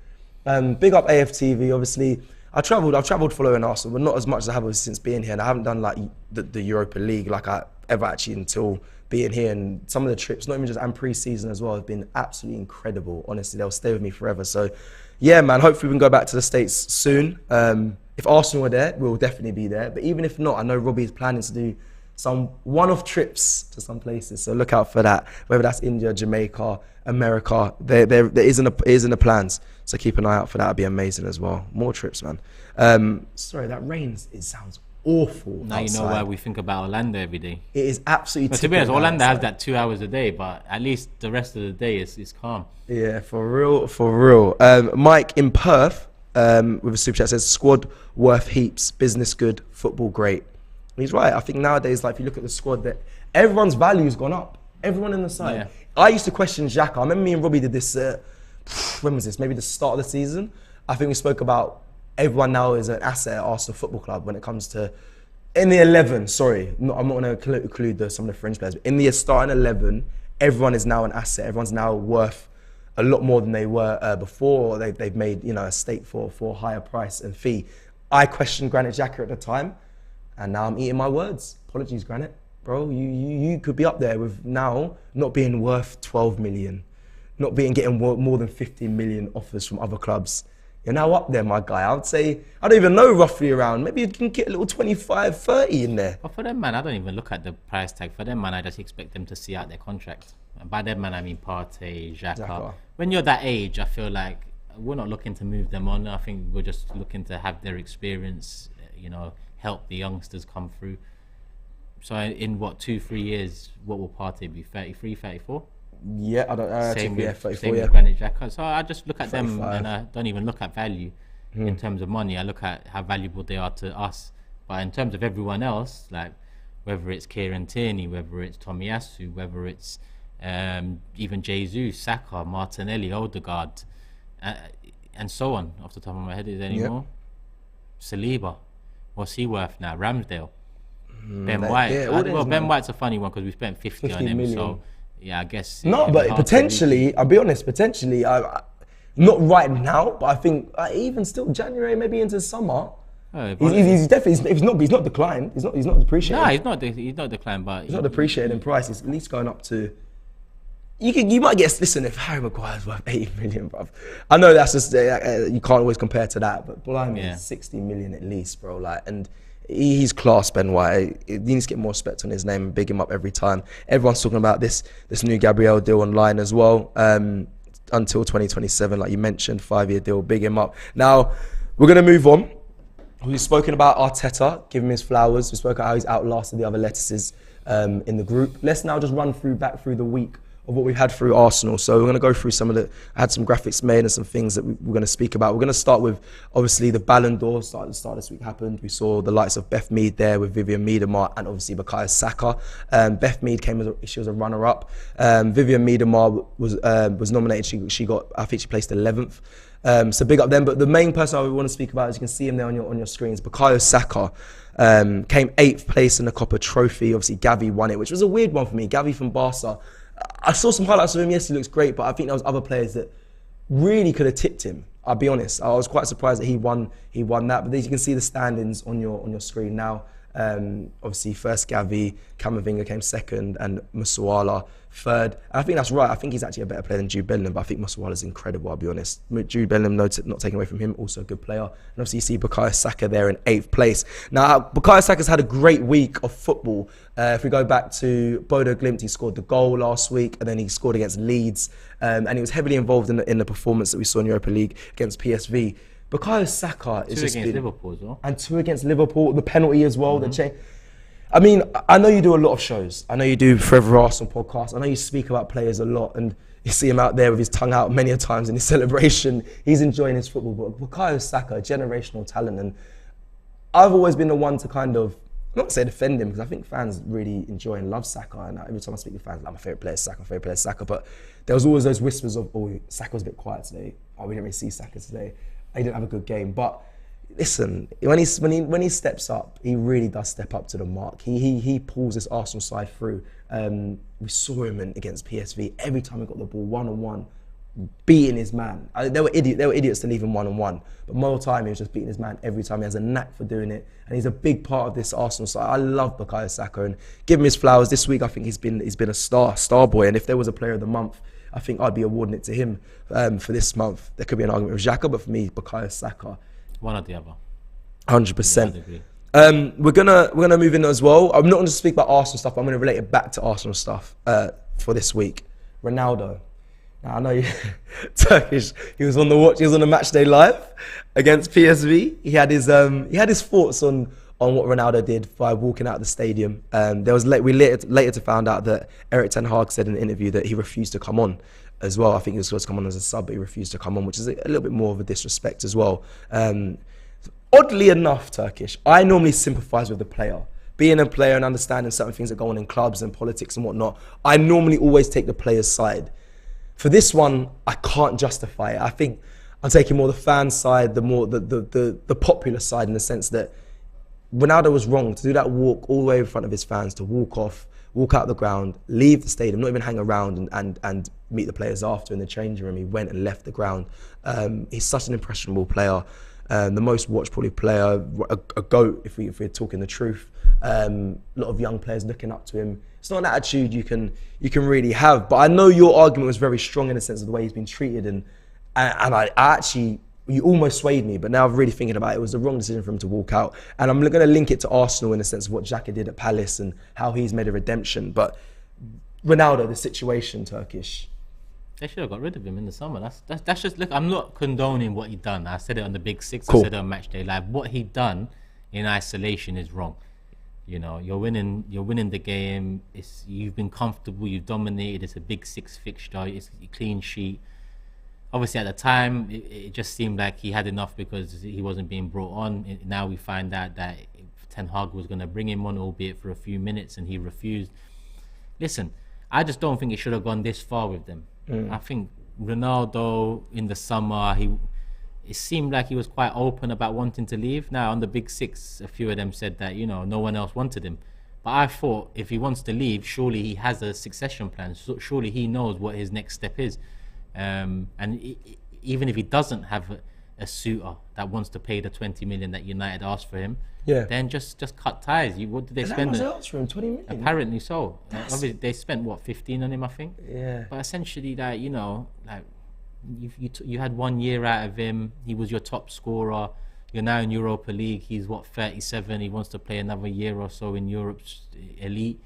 Big up AFTV, obviously. I've travelled following Arsenal, but not as much as I have since being here. And I haven't done like the Europa League like I ever actually until being here. And some of the trips, not even just and pre-season as well, have been absolutely incredible. Honestly, they'll stay with me forever. So, yeah, man, hopefully we can go back to the States soon. If Arsenal were there, we'll definitely be there. But even if not, I know Robbie is planning to do some one-off trips to some places. So look out for that. Whether that's India, Jamaica, America, there is in the plans. So keep an eye out for that. It'd be amazing as well. More trips, man. Sorry, that rains. It sounds awful. Now outside. You know why we think about Orlando every day. It is absolutely. But to be honest, Orlando has that 2 hours a day, but at least the rest of the day is calm. Yeah, for real. Mike in Perth. With a super chat says squad worth heaps, business good, football great. And he's right. I think nowadays, like if you look at the squad, that everyone's value's gone up. Everyone in the side. Yeah. I used to question Xhaka. I remember me and Robbie did this. When was this? Maybe the start of the season. I think we spoke about everyone now is an asset at Arsenal Football Club when it comes to in the 11. Sorry, I'm not going to include some of the fringe players. But in the starting 11, everyone is now an asset. Everyone's now worth a lot more than they were before. They've made a stake for a higher price and fee. I questioned Granit Xhaka at the time, and now I'm eating my words. Apologies, Granit, bro. You could be up there with now not being worth 12 million, not getting more than 15 million offers from other clubs. You're now up there, my guy. I would say, I don't even know, roughly around. Maybe you can get a little 25, 30 in there. But for them, man, I don't even look at the price tag. For them, man, I just expect them to see out their contract. And by them, man, I mean Partey, Xhaka. When you're that age, I feel like we're not looking to move them on. I think we're just looking to have their experience, help the youngsters come through. So in 2-3 years, what will Partey be? 33, 34? Yeah, I don't know. Same with 34, Granit Xhaka. So I just look at 35. Them and I don't even look at value in terms of money. I look at how valuable they are to us. But in terms of everyone else, like whether it's Kieran Tierney, whether it's Tomiyasu, whether it's even Jesus, Saka, Martinelli, Odegaard, and so on. Off the top of my head, is there any more? Saliba, what's he worth now? Ramsdale, Ben White. Yeah, Ben White's a funny one because we spent 50 on him. Million. So yeah, I guess. No, but potentially, I'll be honest. Potentially, not right now, but I think even still January, maybe into summer. He's definitely. He's not declined. He's not depreciated. No, he's not declined, but he's not depreciated in price. He's at least going up to. You might guess. Listen, if Harry Maguire's worth 80 million, bruv, I know that's just you can't always compare to that, but blimey, 60 million at least, bro. Like, and he's class, Ben White. He needs to get more respect on his name and big him up every time. Everyone's talking about this new Gabriel deal online as well. Until 2027, like you mentioned, 5-year deal. Big him up. Now we're gonna move on. We've spoken about Arteta, give him his flowers. We spoke about how he's outlasted the other lettuces in the group. Let's now just run back through the week of what we've had through Arsenal. So we're going to go through I had some graphics made and some things that we're going to speak about. We're going to start with, obviously, the Ballon d'Or start this week happened. We saw the likes of Beth Mead there with Vivian Miedema and obviously Bukayo Saka. Beth Mead she was a runner-up. Vivian Miedema was nominated. She got, I think she placed 11th. So big up them. But the main person I want to speak about, as you can see him there on your screens, Bukayo Saka. Came 8th place in the Copper Trophy. Obviously, Gavi won it, which was a weird one for me. Gavi from Barca. I saw some highlights of him. Yes, he looks great, but I think there was other players that really could have tipped him. I'll be honest. I was quite surprised that he won that. But as you can see the standings on your screen now. Obviously, first Gavi, Camavinga came second, and Musiala third. And I think that's right. I think he's actually a better player than Jude Bellingham, but I think Musiala's incredible, I'll be honest. Jude Bellingham, not taken away from him, also a good player. And obviously, you see Bukayo Saka there in 8th place. Now, Bukayo Saka's had a great week of football. If we go back to Bodo Glimt, he scored the goal last week, and then he scored against Leeds. And he was heavily involved in the performance that we saw in Europa League against PSV. Bukayo Saka is just 2 against Liverpool as well. And 2 against Liverpool, the penalty as well, the change. I mean, I know you do a lot of shows. I know you do Forever Arsenal podcast. I know you speak about players a lot, and you see him out there with his tongue out many a times in his celebration. He's enjoying his football. But Bukayo Saka, generational talent, and I've always been the one to kind of, not say defend him, because I think fans really enjoy and love Saka, and every time I speak to fans, like, my favourite player is Saka, my favourite player is Saka, but there was always those whispers of, oh, Saka was a bit quiet today. Oh, we didn't really see Saka today. He didn't have a good game. But listen, when he steps up, he really does step up to the mark. He pulls this Arsenal side through. We saw him against PSV. Every time he got the ball 1-on-1, beating his man. They were idiots to leave him 1-on-1. But more time, he was just beating his man every time. He has a knack for doing it. And he's a big part of this Arsenal side. I love Bukayo Saka, and give him his flowers. This week, I think he's been a star boy. And if there was a player of the month, I think I'd be awarding it to him for this month. There could be an argument with Xhaka, but for me, Bukayo Saka. One or the other. 100%. We're gonna move in as well. I'm not going to speak about Arsenal stuff, but I'm going to relate it back to Arsenal stuff for this week. Ronaldo. Now, I know Turkish. He was on the watch. He was on the match day live against PSV. He had his thoughts on what Ronaldo did by walking out of the stadium. We later to found out that Erik ten Hag said in an interview that he refused to come on as well. I think he was supposed to come on as a sub, but he refused to come on, which is a little bit more of a disrespect as well. Oddly enough, Turkish, I normally sympathise with the player. Being a player and understanding certain things that go on in clubs and politics and whatnot, I normally always take the player's side. For this one, I can't justify it. I think I'm taking more the fan side, the popular side, in the sense that Ronaldo was wrong to do that walk all the way in front of his fans, to walk out the ground, leave the stadium, not even hang around and meet the players after in the changing room. He went and left the ground. He's such an impressionable player. The most watched probably player, a GOAT if we're talking the truth. A lot of young players looking up to him. It's not an attitude you can really have. But I know your argument was very strong in the sense of the way he's been treated, and I actually, you almost swayed me, but now I'm really thinking about it. It was the wrong decision for him to walk out. And I'm going to link it to Arsenal in the sense of what Xhaka did at Palace and how he's made a redemption. But Ronaldo, the situation, Turkish. They should have got rid of him in the summer. That's just, look, I'm not condoning what he done. I said it on the Big Six. Cool. I said it on Match Day Live. What he done in isolation is wrong. You know, you're winning the game. You've been comfortable. You've dominated. It's a Big Six fixture. It's a clean sheet. Obviously, at the time, it just seemed like he had enough because he wasn't being brought on. Now we find out that Ten Hag was going to bring him on, albeit for a few minutes, and he refused. Listen, I just don't think it should have gone this far with them. I think Ronaldo in the summer, it seemed like he was quite open about wanting to leave. Now, on the Big Six, a few of them said that, you know, no one else wanted him. But I thought if he wants to leave, surely he has a succession plan. So surely he knows what his next step is. And even if he doesn't have a suitor that wants to pay the 20 million that United asked for him, then just cut ties. What did they spend? For him, 20 million? Apparently so. Obviously, they spent, what, 15 on him, I think? Yeah. But essentially, like, you know, like, you had 1 year out of him. He was your top scorer. You're now in Europa League. He's, what, 37. He wants to play another year or so in Europe's elite.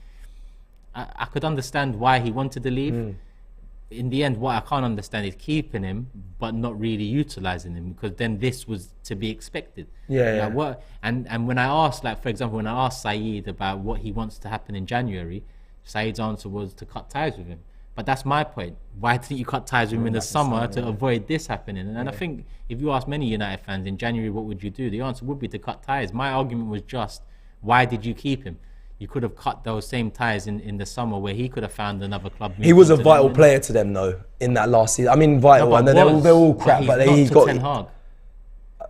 I could understand why he wanted to leave. In the end, what I can't understand is keeping him but not really utilising him, because then this was to be expected. What? And when I asked, like, for example, when I asked Saeed about what he wants to happen in January, Saeed's answer was to cut ties with him. But that's my point. Why didn't you cut ties with him in the summer to avoid this happening? And I think if you ask many United fans in January, what would you do? The answer would be to cut ties. My argument was just, why did you keep him? You could have cut those same ties in the summer where he could have found another club. He was a vital player to them, though, in that last season. I mean, vital. And they're all crap, but he's got... Ten Hag.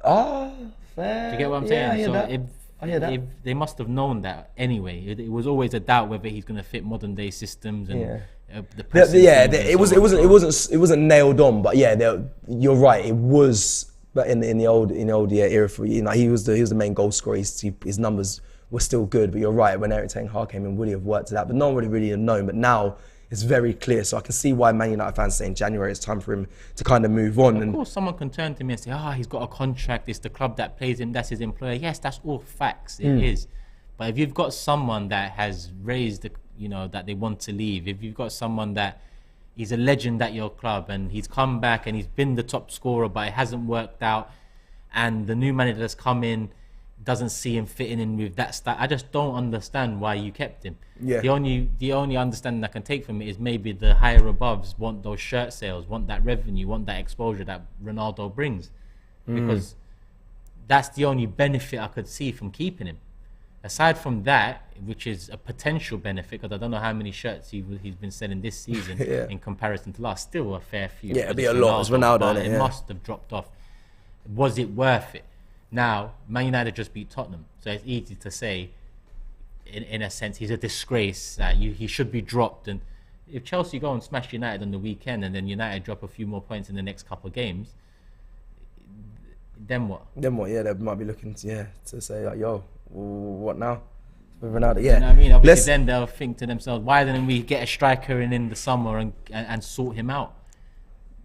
Oh, fair. Do you get what I'm saying? So they must have known that anyway. It was always a doubt whether he's going to fit modern day systems and it wasn't nailed on. But you're right. It was, but in the old era for he was the main goal scorer. His numbers were still good. But you're right. When Erik ten Hag came in, would he have worked to that? But no one would really have known. But now it's very clear. So I can see why Man United fans say in January it's time for him to kind of move on. Of course, someone can turn to me and say, he's got a contract. It's the club that pays him. That's his employer. Yes, that's all facts. It is. But if you've got someone that has raised, that they want to leave, if you've got someone that he's a legend at your club and he's come back and he's been the top scorer, but it hasn't worked out, and the new manager that's come in doesn't see him fitting in with that style, I just don't understand why you kept him. Yeah. The only understanding I can take from it is maybe the higher aboves want those shirt sales, want that revenue, want that exposure that Ronaldo brings, because that's the only benefit I could see from keeping him. Aside from that, which is a potential benefit, because I don't know how many shirts he's been selling this season in comparison to last, still a fair few. Yeah, it'd be a lot. It's Ronaldo, it must have dropped off. Was it worth it? Now, Man United just beat Tottenham, so it's easy to say, in a sense, he's a disgrace, that he should be dropped. And if Chelsea go and smash United on the weekend and then United drop a few more points in the next couple of games, then what? Yeah, they might be looking to say, like, yo, what now? With Ronaldo, You know what I mean? Obviously, then they'll think to themselves, why didn't we get a striker in the summer and sort him out?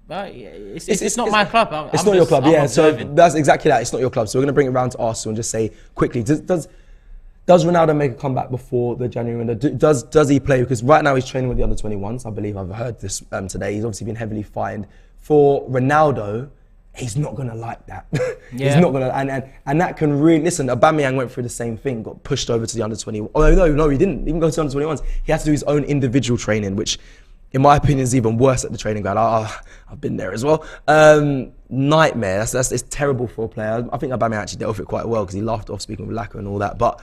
But it's not my club. It's not your club, So that's exactly that. It's not your club. So we're going to bring it around to Arsenal and just say quickly, does Ronaldo make a comeback before the January window? Does he play? Because right now he's training with the under-21s. I believe I've heard this today. He's obviously been heavily fined. For Ronaldo, he's not going to like that. He's not going to, and that can really, listen, Aubameyang went through the same thing, got pushed over to the under-21. Oh, no, he didn't even go to the under-21s. He had to do his own individual training, which, in my opinion, is even worse at the training ground. I've been there as well. Nightmare. It's terrible for a player. I think Aubameyang actually dealt with it quite well because he laughed off speaking with Laka and all that. But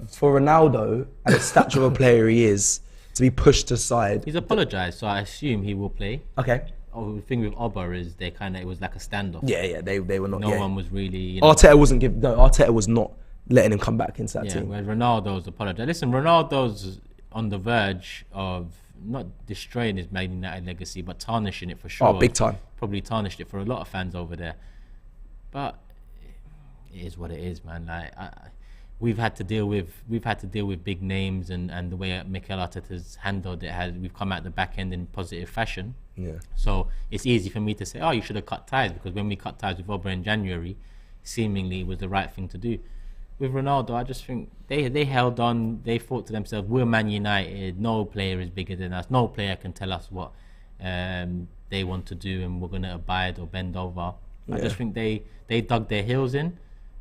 for Ronaldo, and the stature of a player he is, to be pushed aside. He's apologised, so I assume he will play. Okay. The thing with Oba is it was like a standoff. Yeah, they were not. No one was really. Arteta was not letting him come back into that team. Whereas Ronaldo's apologised. Listen, Ronaldo's on the verge of not destroying his Man United legacy, but tarnishing it for sure. Oh, big time. Probably tarnished it for a lot of fans over there. But it is what it is, man. Like we've had to deal with big names, and the way Mikel Arteta's handled it we've come out the back end in positive fashion. Yeah. So it's easy for me to say, you should have cut ties, because when we cut ties with Oba in January, seemingly it was the right thing to do. With Ronaldo, I just think they held on. They thought to themselves, we're Man United. No player is bigger than us. No player can tell us what they want to do, and we're going to abide or bend over. Yeah. I just think they dug their heels in,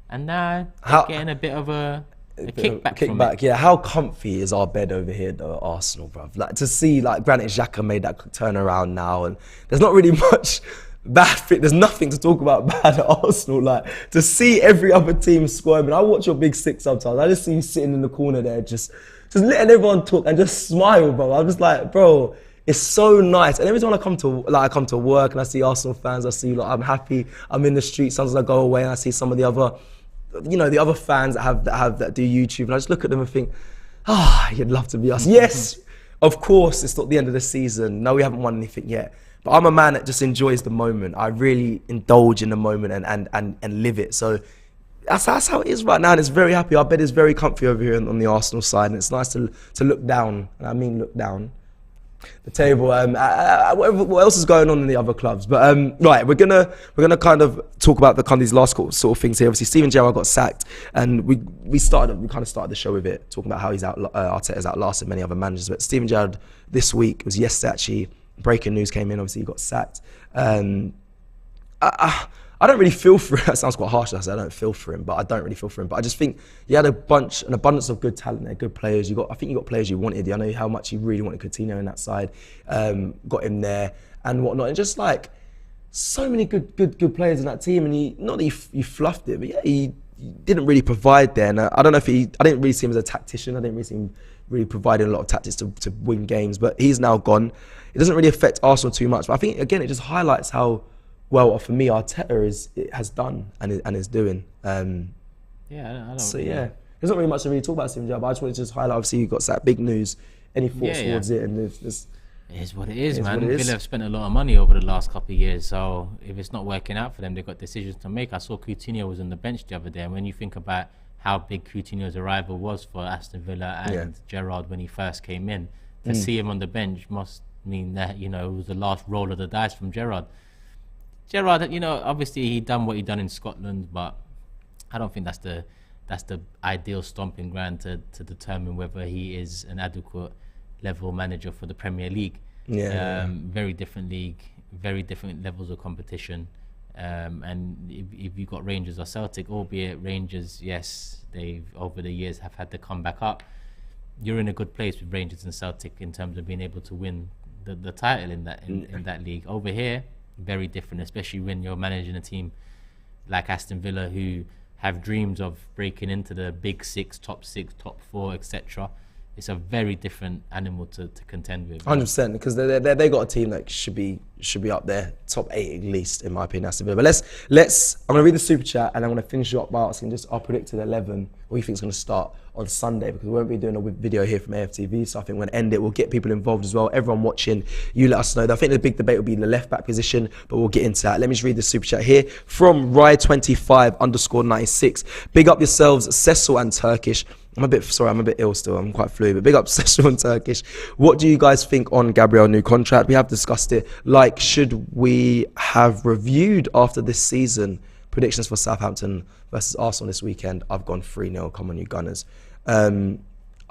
and now they're getting a bit of a kickback from it. Yeah, how comfy is our bed over here though at Arsenal, bruv? Like, to see, like, Granit Xhaka made that turnaround now, and there's not really much bad fit. There's nothing to talk about bad at Arsenal. Like, to see every other team squirming. I watch your Big Six sometimes. I just see you sitting in the corner there, just letting everyone talk and just smile, bro. I'm just like, bro, it's so nice. And every time I come to work and I see Arsenal fans, I see, like, I'm happy. I'm in the street. Sometimes I go away and I see some of the other, the other fans that do YouTube, and I just look at them and think, you'd love to be us. Yes, of course, it's not the end of the season. No, we haven't won anything yet. But I'm a man that just enjoys the moment. I really indulge in the moment and live it. So that's how it is right now, and it's very happy. Our bed is very comfy over here on the Arsenal side, and it's nice to look down, and I mean look down the table. What else is going on in the other clubs? But right, we're gonna kind of talk about these last sort of things here. Obviously, Steven Gerrard got sacked, and we kind of started the show with it, talking about how Arteta's outlasted many other managers. But Steven Gerrard this week, was yesterday actually, breaking news came in. Obviously, he got sacked. I I don't really feel for him. That sounds quite harsh. I say I don't feel for him, but I don't really feel for him. But I just think he had an abundance of good talent there, good players. I think you got players you wanted. I know how much you really wanted Coutinho in that side. Got him there and whatnot. And just like so many good players in that team. And he fluffed it, but yeah, he didn't really provide there. And I don't know if I didn't really see him as a tactician. I didn't really see him really providing a lot of tactics to win games. But he's now gone. It doesn't really affect Arsenal too much. But I think again, it just highlights how well, for me, Arteta has done and is doing. I don't. So yeah, there's not really much to really talk about Sim, but I just wanted to just highlight. Obviously, you got that big news. Any thoughts towards it? And it is what it is, man. Villa have spent a lot of money over the last couple of years, so if it's not working out for them, they've got decisions to make. I saw Coutinho was on the bench the other day, and when you think about how big Coutinho's arrival was for Aston Villa and Gerrard when he first came in, to see him on the bench must mean that it was the last roll of the dice from Gerrard. Gerrard, obviously he done what he done in Scotland, but I don't think that's the ideal stomping ground to determine whether he is an adequate level manager for the Premier League. Very different league, very different levels of competition. And if you've got Rangers or Celtic, albeit Rangers, yes, they've over the years have had to come back up. You're in a good place with Rangers and Celtic in terms of being able to win the title in that league. Over here, very different, especially when you're managing a team like Aston Villa who have dreams of breaking into the big six, top 4, etc. It's a very different animal to contend with. 100%, because they got a team that should be up there, top 8 at least, in my opinion, Aston Villa. But let's. I'm gonna read the super chat and I'm gonna finish it up by asking just our predicted 11. What do you think is gonna start on Sunday? Because we won't be doing a video here from AFTV, so I think we're gonna end it. We'll get people involved as well. Everyone watching, you let us know. I think the big debate will be in the left back position, but we'll get into that. Let me just read the super chat here from Rye25_96. Big up yourselves, Cecil and Turkish. I'm a bit ill still. I'm quite flu, but big up Cecil and Turkish. What do you guys think on Gabriel's new contract? We have discussed it. Like, should we have reviewed after this season? Predictions for Southampton versus Arsenal this weekend. I've gone 3-0. Come on, you Gunners. I think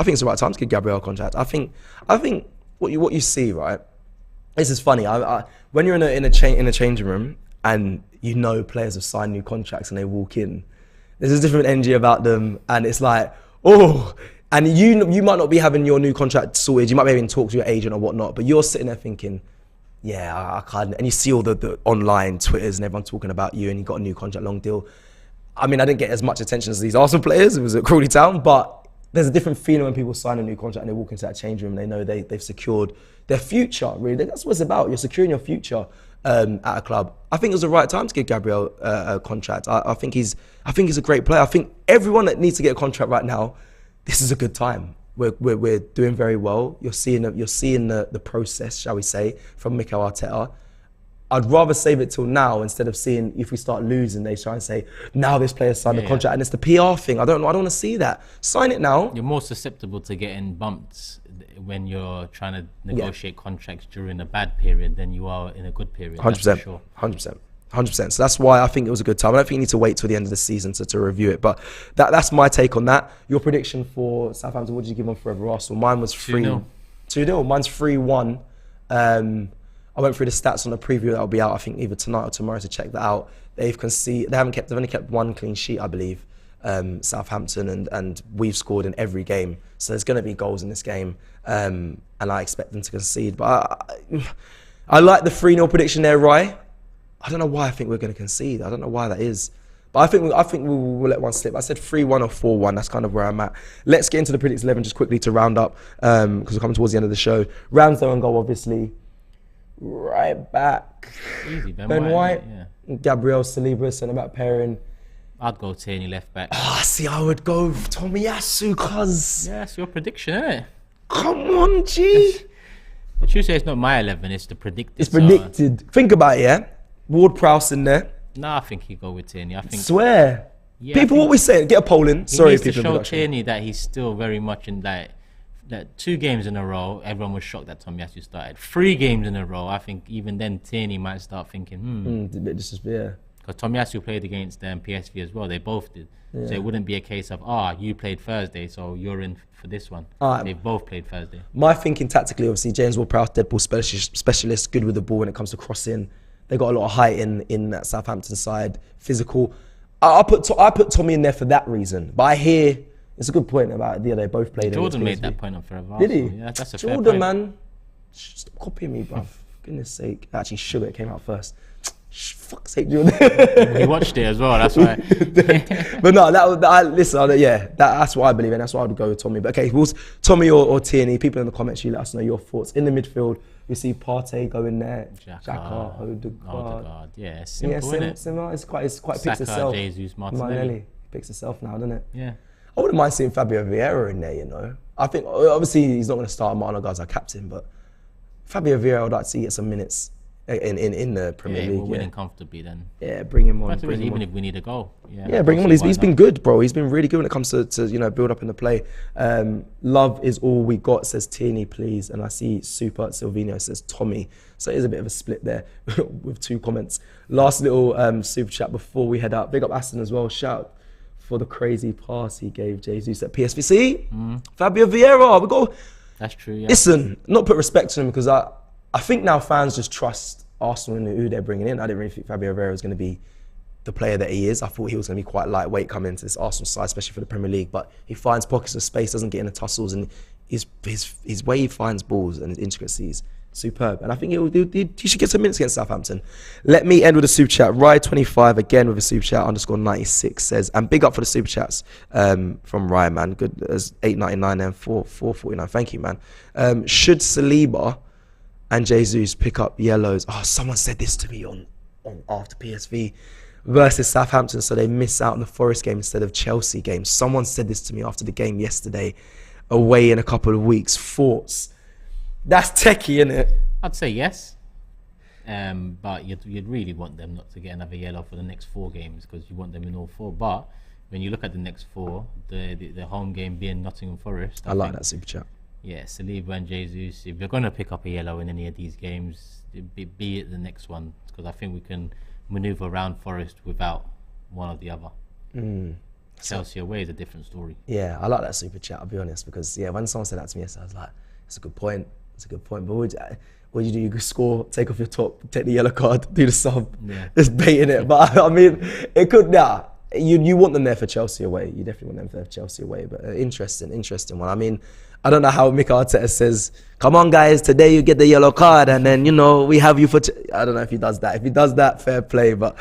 it's the right time to give Gabriel a contract. I think what you see, right? This is funny. When you're in a changing room and players have signed new contracts and they walk in, there's a different energy about them, and it's like, oh, and you might not be having your new contract sorted. You might be having talk to your agent or whatnot, but you're sitting there thinking, yeah, I can't. And you see all the online Twitters and everyone talking about you, and you got a new contract, long deal. I mean, I didn't get as much attention as these Arsenal players. It was at Crawley Town, but there's a different feeling when people sign a new contract and they walk into that change room. They know they've secured their future. Really, that's what it's about. You're securing your future at a club. I think it was the right time to give Gabriel a contract. I think he's a great player. I think everyone that needs to get a contract right now, this is a good time. We're doing very well. You're seeing the process, shall we say, from Mikel Arteta. I'd rather save it till now instead of seeing if we start losing, they try and say, now this player signed the contract, and it's the PR thing. I don't want to see that. Sign it now. You're more susceptible to getting bumped when you're trying to negotiate contracts during a bad period than you are in a good period. 100%. Sure. 100%. So that's why I think it was a good time. I don't think you need to wait till the end of the season to review it. But that's my take on that. Your prediction for Southampton, what did you give on Forever Arsenal? Mine was 2-0. Mine's 3-1. I went through the stats on the preview that will be out, I think, either tonight or tomorrow, to check that out. They've only kept one clean sheet, I believe, Southampton, and we've scored in every game. So there's going to be goals in this game, and I expect them to concede. But I like the 3-0 prediction there, Rye. I don't know why I think we're going to concede. I don't know why that is. But I think we'll let one slip. I said 3-1 or 4-1. That's kind of where I'm at. Let's get into the predicted 11 just quickly to round up, because we're coming towards the end of the show. Ramsdale and goal, obviously. Right back. Easy, Ben White. Gabriel, Saliba, centre-back pairing. I'd go Tierney left back. See, I would go Tomiyasu, cuz. Yeah, it's your prediction, isn't it? Come on, G. But you say it's not my 11, it's the predicted. It's predicted. Think about it, yeah? Ward-Prowse in there. No, I think he'd go with Tierney. I think. Swear. Yeah, people, what we saying? Get a poll in. Sorry, people. He needs to show Tierney that he's still very much in that 2 games in a row, everyone was shocked that Tomiyasu started. 3 games in a row, I think even then Tierney might start thinking, Because Tomiyasu played against them PSV as well. They both did. Yeah. So it wouldn't be a case of, you played Thursday, so you're in for this one. They both played Thursday. My thinking tactically, obviously, James Ward-Prowse, dead ball specialist, good with the ball when it comes to crossing. They got a lot of height in that Southampton side, physical. I put Tommy in there for that reason. But I hear it's a good point about they both played. Jordan made that point on forever. Did he? Yeah, that's a Jordan, fair point. man. Stop copying me, bruv. For goodness sake. Actually, Sugar came out first. Fuck's sake, Jordan. We watched it as well, that's why. But no, that's what I believe in. That's why I would go with Tommy. But okay, Tommy or Tierney, people in the comments, you let us know your thoughts. In the midfield, we see Partey going there. Xhaka, Odegaard. Yeah, simple, isn't it? Simple. It's quite Saka, picks itself. Jesus, Martinelli. Picks itself now, doesn't it? Yeah. I wouldn't mind seeing Fabio Vieira in there, you know. I think, obviously, he's not going to start Martin Odegaard as our captain, but Fabio Vieira, I'd like to see get some minutes in the Premier League. We're winning comfortably then. Yeah, bring him on. Even if we need a goal. Yeah, bring him on. He's been good, bro. He's been really good when it comes to build up in the play. Love is all we got, says Tierney, please. And I see Super Silvino says Tommy. So it is a bit of a split there with 2 comments. Last little super chat before we head out. Big up Aston as well. Shout for the crazy pass he gave Jesus at PSV. Fabio Vieira, we go. That's true, yeah. Listen, not put respect to him because I think now fans just trust Arsenal and who they're bringing in. I didn't really think Fabio Vieira was going to be the player that he is. I thought he was going to be quite lightweight coming into this Arsenal side, especially for the Premier League. But he finds pockets of space, doesn't get in the tussles, and his way he finds balls and his intricacies, superb. And I think he should get some minutes against Southampton. Let me end with a super chat. Rye25 again with a super chat _96 says, and big up for the super chats from Rye, man. Good as $8.99 and $4.49. Thank you, man. Should Saliba and Jesus pick up yellows? Oh, someone said this to me on after PSV versus Southampton, so they miss out on the Forest game instead of Chelsea game. Someone said this to me after the game yesterday, away in a couple of weeks. Thoughts? That's techie, isn't it? I'd say yes. But you'd really want them not to get another yellow for the next 4 games because you want them in all 4. But when you look at the next 4, the home game being Nottingham Forest, I like that super chat. Yeah, Saliba and Jesus, if you're going to pick up a yellow in any of these games, be it the next one, because I think we can manoeuvre around Forest without one or the other. Chelsea away is a different story. Yeah, I like that super chat, I'll be honest, because when someone said that to me yesterday, I was like, it's a good point. But what do you do? You score, take off your top, take the yellow card, do the sub, just baiting it. But I mean, it could, you want them there for Chelsea away. You definitely want them there for Chelsea away. But interesting one. I mean, I don't know how Mikel Arteta says, come on guys, today you get the yellow card and then, we have you for... I don't know if he does that. If he does that, fair play. But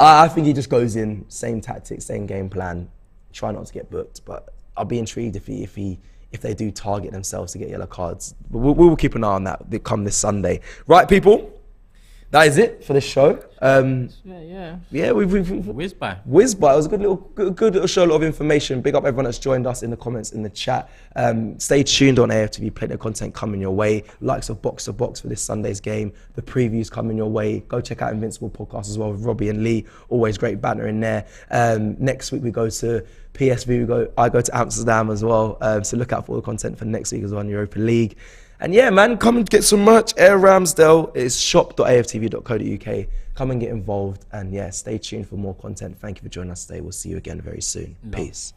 I think he just goes in, same tactics, same game plan, try not to get booked. But I'll be intrigued if they do target themselves to get yellow cards. But we'll keep an eye on that. They come this Sunday. Right, people? That is it for this show. Yeah, we've whizzed by. It was a good little show, a lot of information. Big up everyone that's joined us in the comments, in the chat. Stay tuned on AFTV, plenty of content coming your way. Likes of Box to Box for this Sunday's game. The previews coming your way. Go check out Invincible podcast as well with Robbie and Lee. Always great banter in there. Next week we go to PSV. I go to Amsterdam as well. So look out for all the content for next week as well in Europa League. And yeah, man, come and get some merch. Air Ramsdale. It's shop.aftv.co.uk. Come and get involved. And yeah, stay tuned for more content. Thank you for joining us today. We'll see you again very soon. Peace.